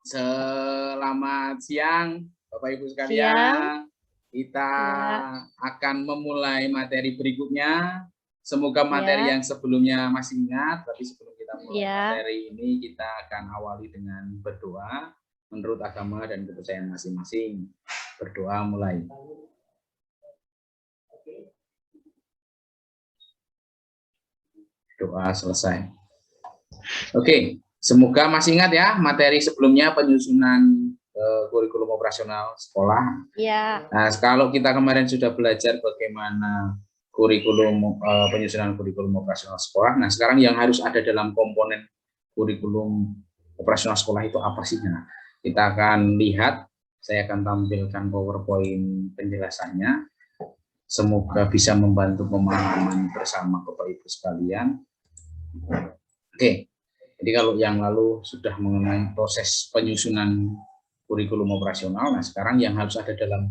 Selamat siang, Bapak Ibu Siang. sekalian. Kita Ya, akan memulai materi berikutnya. Semoga materi ya, yang sebelumnya masih ingat, tapi sebelum kita mulai ya. materi ini, kita akan awali dengan berdoa menurut agama dan kepercayaan masing-masing. Berdoa mulai. Doa selesai. Oke, semoga masih ingat ya materi sebelumnya penyusunan kurikulum operasional sekolah. Ya. Nah, kalau kita kemarin sudah belajar bagaimana kurikulum penyusunan kurikulum operasional sekolah, nah sekarang yang harus ada dalam komponen kurikulum operasional sekolah itu apa sih? Nah, kita akan lihat, saya akan tampilkan PowerPoint penjelasannya. Semoga bisa membantu pemahaman bersama Bapak Ibu sekalian. Oke, jadi kalau yang lalu sudah mengenai proses penyusunan kurikulum operasional, nah sekarang yang harus ada dalam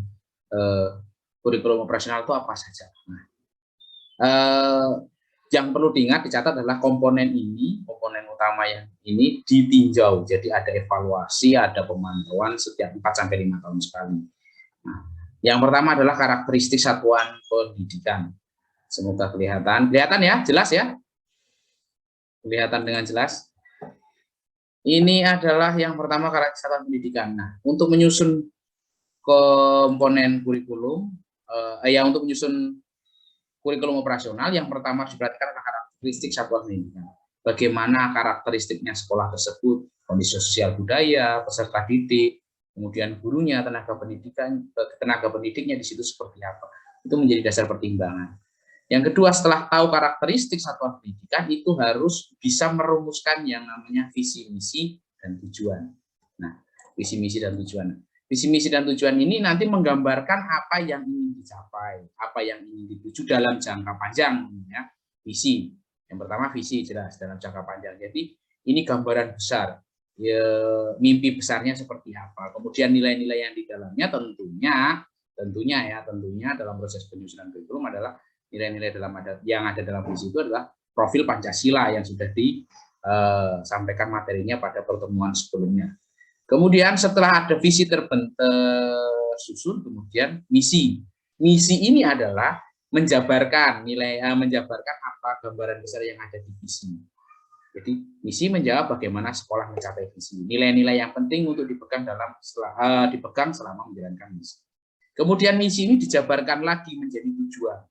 kurikulum operasional itu apa saja. Nah, yang perlu diingat, dicatat adalah komponen ini, komponen utama yang ini ditinjau. Jadi ada evaluasi, ada pemantauan setiap 4-5 tahun sekali. Nah, yang pertama adalah karakteristik satuan pendidikan. Semoga kelihatan ya, jelas ya? Kelihatan dengan jelas. Ini adalah yang pertama karakteristik satuan pendidikan. Nah, untuk menyusun komponen kurikulum, untuk menyusun kurikulum operasional, yang pertama harus diperhatikan adalah karakteristik satuan pendidikan. Bagaimana karakteristiknya sekolah tersebut, kondisi sosial budaya, peserta didik, kemudian gurunya, tenaga pendidiknya di situ seperti apa. Itu menjadi dasar pertimbangan. Yang kedua, setelah tahu karakteristik satuan pendidikan, itu harus bisa merumuskan yang namanya visi misi dan tujuan. Nah, visi misi dan tujuan. Visi misi dan tujuan ini nanti menggambarkan apa yang ingin dicapai, apa yang ingin dituju dalam jangka panjang, ya. Visi. Yang pertama visi jelas dalam jangka panjang. Jadi ini gambaran besar, ya, mimpi besarnya seperti apa. Kemudian nilai-nilai yang di dalamnya tentunya dalam proses penyusunan kurikulum adalah nilai-nilai yang ada dalam visi itu adalah profil Pancasila yang sudah disampaikan materinya pada pertemuan sebelumnya. Kemudian setelah ada visi tersusun, kemudian misi. Misi ini adalah menjabarkan apa gambaran besar yang ada di visi. Jadi misi menjawab bagaimana sekolah mencapai visi. Nilai-nilai yang penting untuk dipegang selama menjalankan misi. Kemudian misi ini dijabarkan lagi menjadi tujuan.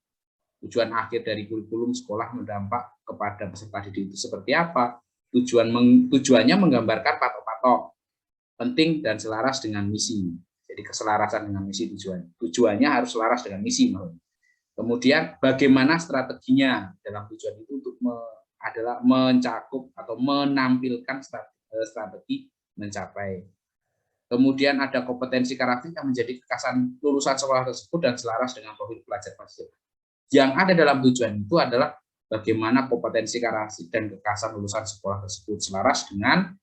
Tujuan akhir dari kurikulum sekolah berdampak kepada peserta didik itu seperti apa? Tujuannya menggambarkan patok-patok penting dan selaras dengan misi. Jadi keselarasan dengan misi tujuannya harus selaras dengan misi. Kemudian bagaimana strateginya dalam tujuan itu adalah mencakup atau menampilkan strategi mencapai. Kemudian ada kompetensi karakteristik yang menjadi kekasan lulusan sekolah tersebut dan selaras dengan profil pelajar Pancasila. Yang ada dalam tujuan itu adalah bagaimana kompetensi karakteristik dan kekasan lulusan sekolah tersebut selaras dengan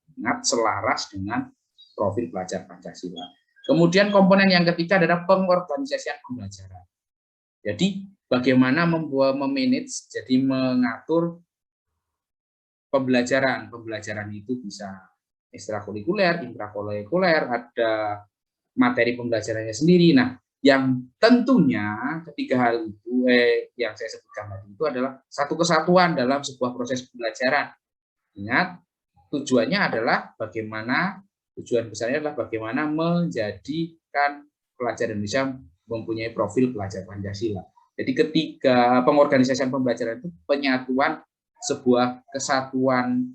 profil pelajar Pancasila. Kemudian komponen yang ketiga adalah pengorganisasian pembelajaran. Jadi bagaimana memanage, jadi mengatur pembelajaran. Pembelajaran itu bisa ekstrakurikuler, intrakurikuler, ada materi pembelajarannya sendiri. Nah, yang tentunya ketiga hal itu yang saya sebutkan tadi itu adalah satu kesatuan dalam sebuah proses pembelajaran. Ingat, tujuannya adalah tujuan besarnya adalah bagaimana menjadikan pelajar Indonesia mempunyai profil pelajar Pancasila. Jadi ketiga pengorganisasian pembelajaran itu penyatuan sebuah kesatuan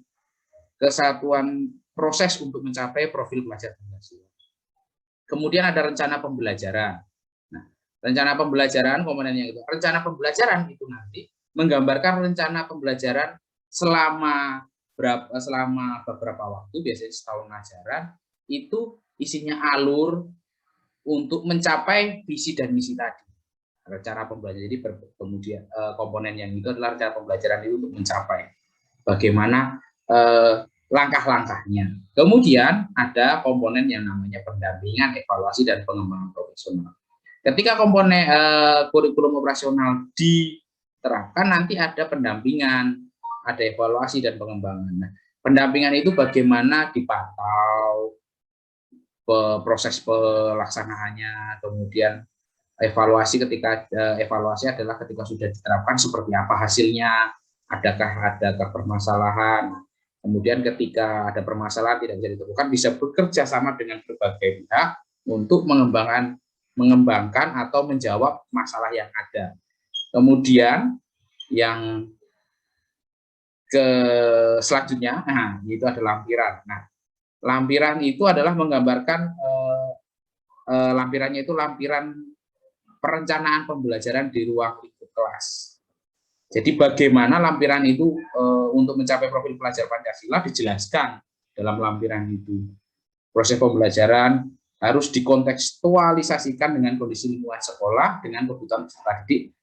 proses untuk mencapai profil pelajar Pancasila. Kemudian ada rencana pembelajaran. Nah, rencana pembelajaran komponen yang itu. Rencana pembelajaran itu nanti menggambarkan rencana pembelajaran selama beberapa waktu, biasanya setahun ajaran, itu isinya alur untuk mencapai visi dan misi tadi. Rencana pembelajaran, jadi kemudian komponen yang itu adalah rencana pembelajaran itu untuk mencapai bagaimana langkah-langkahnya. Kemudian ada komponen yang namanya pendampingan, evaluasi, dan pengembangan profesional. Ketika komponen kurikulum operasional diterapkan, nanti ada pendampingan, ada evaluasi dan pengembangan. Nah, Pendampingan itu bagaimana dipantau, proses pelaksanaannya, kemudian evaluasi evaluasi adalah ketika sudah diterapkan seperti apa hasilnya, adakah ada permasalahan. Kemudian ketika ada permasalahan tidak bisa ditemukan, bisa bekerja sama dengan berbagai pihak untuk mengembangkan atau menjawab masalah yang ada. Kemudian yang selanjutnya, itu ada lampiran. Nah, lampiran itu adalah menggambarkan lampirannya itu lampiran perencanaan pembelajaran di ruang lingkup kelas. Jadi bagaimana lampiran itu untuk mencapai profil pelajar Pancasila dijelaskan dalam lampiran itu. Proses pembelajaran harus dikontekstualisasikan dengan kondisi lingkungan sekolah, dengan kebutuhan peserta didik.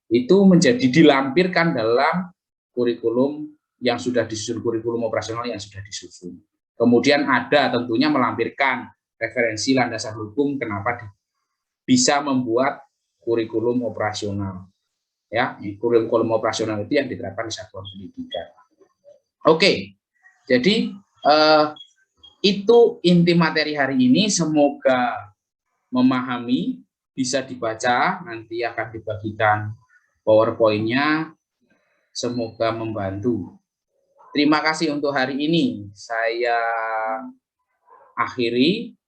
Itu menjadi dilampirkan dalam kurikulum yang sudah disusun, kurikulum operasional yang sudah disusun. Kemudian ada tentunya melampirkan referensi landasan hukum kenapa bisa membuat kurikulum operasional. Ya, kurikulum operasional itu yang diterapkan di satuan pendidikan. Oke, jadi itu inti materi hari ini. Semoga memahami, bisa dibaca, nanti akan dibagikan PowerPoint-nya. Semoga membantu. Terima kasih untuk hari ini. Saya akhiri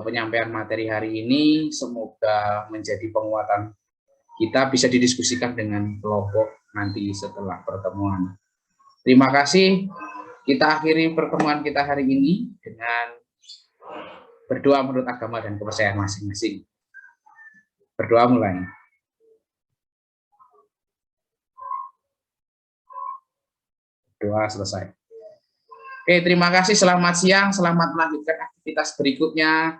penyampaian materi hari ini. Semoga menjadi penguatan kita, bisa didiskusikan dengan kelompok nanti setelah pertemuan. Terima kasih. Kita akhiri pertemuan kita hari ini dengan berdoa menurut agama dan kepercayaan masing-masing. Berdoa mulai. Doa selesai. Oke, terima kasih. Selamat siang. Selamat melanjutkan aktivitas berikutnya.